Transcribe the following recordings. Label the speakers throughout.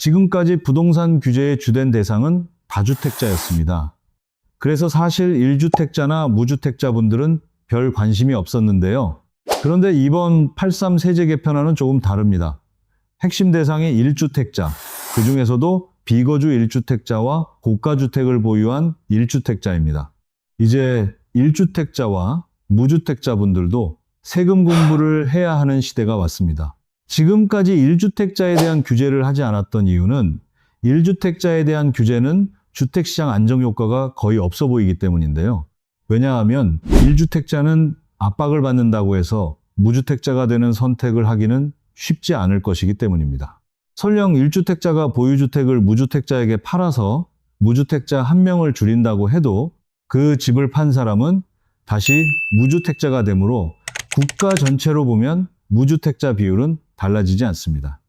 Speaker 1: 지금까지 부동산 규제의 주된 대상은 다주택자였습니다. 그래서 사실 1주택자나 무주택자분들은 별 관심이 없었는데요. 그런데 이번 83 세제 개편안은 조금 다릅니다. 핵심 대상이 1주택자, 그 중에서도 비거주 1주택자와 고가주택을 보유한 1주택자입니다. 이제 1주택자와 무주택자분들도 세금 공부를 해야 하는 시대가 왔습니다. 지금까지 1주택자에 대한 규제를 하지 않았던 이유는 1주택자에 대한 규제는 주택시장 안정 효과가 거의 없어 보이기 때문인데요. 왜냐하면 1주택자는 압박을 받는다고 해서 무주택자가 되는 선택을 하기는 쉽지 않을 것이기 때문입니다. 설령 1주택자가 보유주택을 무주택자에게 팔아서 무주택자 1명을 줄인다고 해도 그 집을 판 사람은 다시 무주택자가 되므로 국가 전체로 보면 무주택자 비율은 달라지지 않습니다.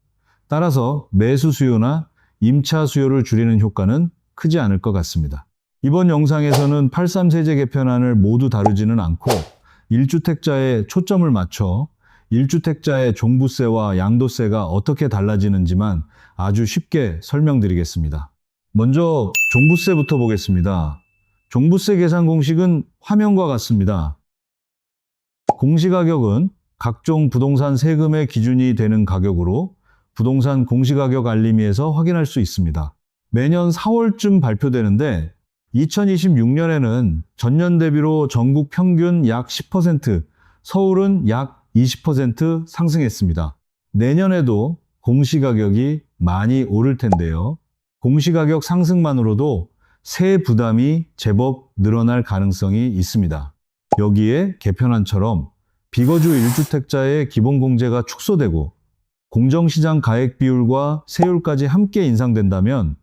Speaker 1: 따라서 매수 수요나 임차 수요를 줄이는 효과는 크지 않을 것 같습니다. 이번 영상에서는 83 세제 개편안을 모두 다루지는 않고 1주택자에 초점을 맞춰 1주택자의 종부세와 양도세가 어떻게 달라지는지만 아주 쉽게 설명드리겠습니다. 먼저 종부세부터 보겠습니다. 종부세 계산 공식은 화면과 같습니다. 공시가격은 각종 부동산 세금의 기준이 되는 가격으로 부동산 공시가격 알림이에서 확인할 수 있습니다. 매년 4월쯤 발표되는데 2026년에는 전년 대비로 전국 평균 약 10%, 서울은 약 20% 상승했습니다. 내년에도 공시가격이 많이 오를 텐데요. 공시가격 상승만으로도 세 부담이 제법 늘어날 가능성이 있습니다. 여기에 개편안처럼 비거주 1주택자의 기본공제가 축소되고 공정시장 가액 비율과 세율까지 함께 인상된다면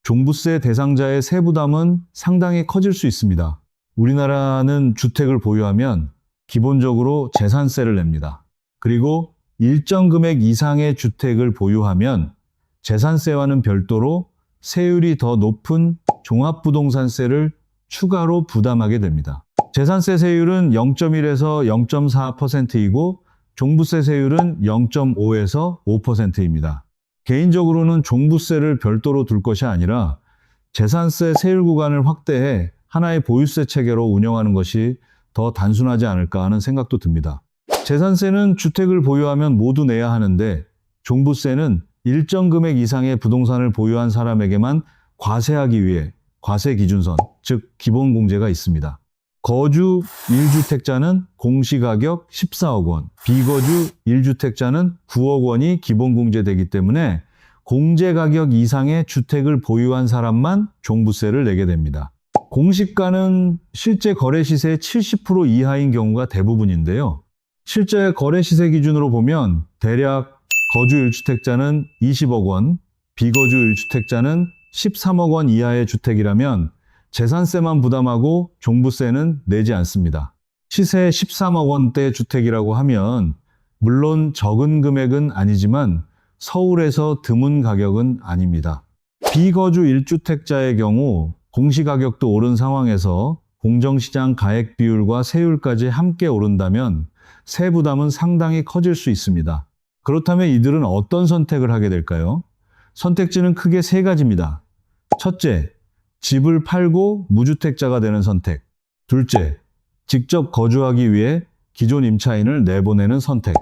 Speaker 1: 종부세 대상자의 세부담은 상당히 커질 수 있습니다. 우리나라는 주택을 보유하면 기본적으로 재산세를 냅니다. 그리고 일정 금액 이상의 주택을 보유하면 재산세와는 별도로 세율이 더 높은 종합부동산세를 추가로 부담하게 됩니다. 재산세 세율은 0.1에서 0.4%이고 종부세 세율은 0.5에서 5%입니다. 개인적으로는 종부세를 별도로 둘 것이 아니라 재산세 세율 구간을 확대해 하나의 보유세 체계로 운영하는 것이 더 단순하지 않을까 하는 생각도 듭니다. 재산세는 주택을 보유하면 모두 내야 하는데 종부세는 일정 금액 이상의 부동산을 보유한 사람에게만 과세하기 위해 과세 기준선, 즉 기본공제가 있습니다. 거주 1주택자는 공시가격 14억 원, 비거주 1주택자는 9억 원이 기본공제되기 때문에 공제가격 이상의 주택을 보유한 사람만 종부세를 내게 됩니다. 공시가는 실제 거래 시세의 70% 이하인 경우가 대부분인데요. 실제 거래 시세 기준으로 보면 대략 거주 1주택자는 20억 원, 비거주 1주택자는 13억 원 이하의 주택이라면 재산세만 부담하고 종부세는 내지 않습니다. 시세 13억 원대 주택이라고 하면 물론 적은 금액은 아니지만 서울에서 드문 가격은 아닙니다. 비거주 1주택자의 경우 공시가격도 오른 상황에서 공정시장 가액 비율과 세율까지 함께 오른다면 세부담은 상당히 커질 수 있습니다. 그렇다면 이들은 어떤 선택을 하게 될까요? 선택지는 크게 세 가지입니다. 첫째, 집을 팔고 무주택자가 되는 선택. 둘째, 직접 거주하기 위해 기존 임차인을 내보내는 선택.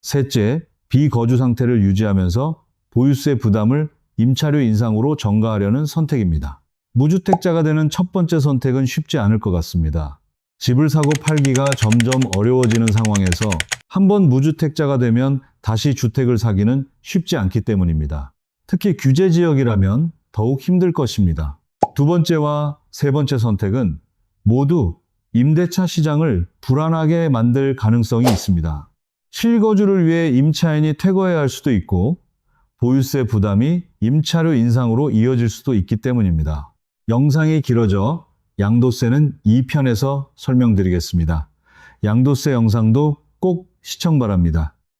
Speaker 1: 셋째, 비거주 상태를 유지하면서 보유세 부담을 임차료 인상으로 전가하려는 선택입니다. 무주택자가 되는 첫 번째 선택은 쉽지 않을 것 같습니다. 집을 사고 팔기가 점점 어려워지는 상황에서 한번 무주택자가 되면 다시 주택을 사기는 쉽지 않기 때문입니다. 특히 규제 지역이라면 더욱 힘들 것입니다. 두 번째와 세 번째 선택은 모두 임대차 시장을 불안하게 만들 가능성이 있습니다. 실거주를 위해 임차인이 퇴거해야 할 수도 있고 보유세 부담이 임차료 인상으로 이어질 수도 있기 때문입니다. 영상이 길어져 양도세는 2편에서 설명드리겠습니다. 양도세 영상도 꼭 시청 바랍니다.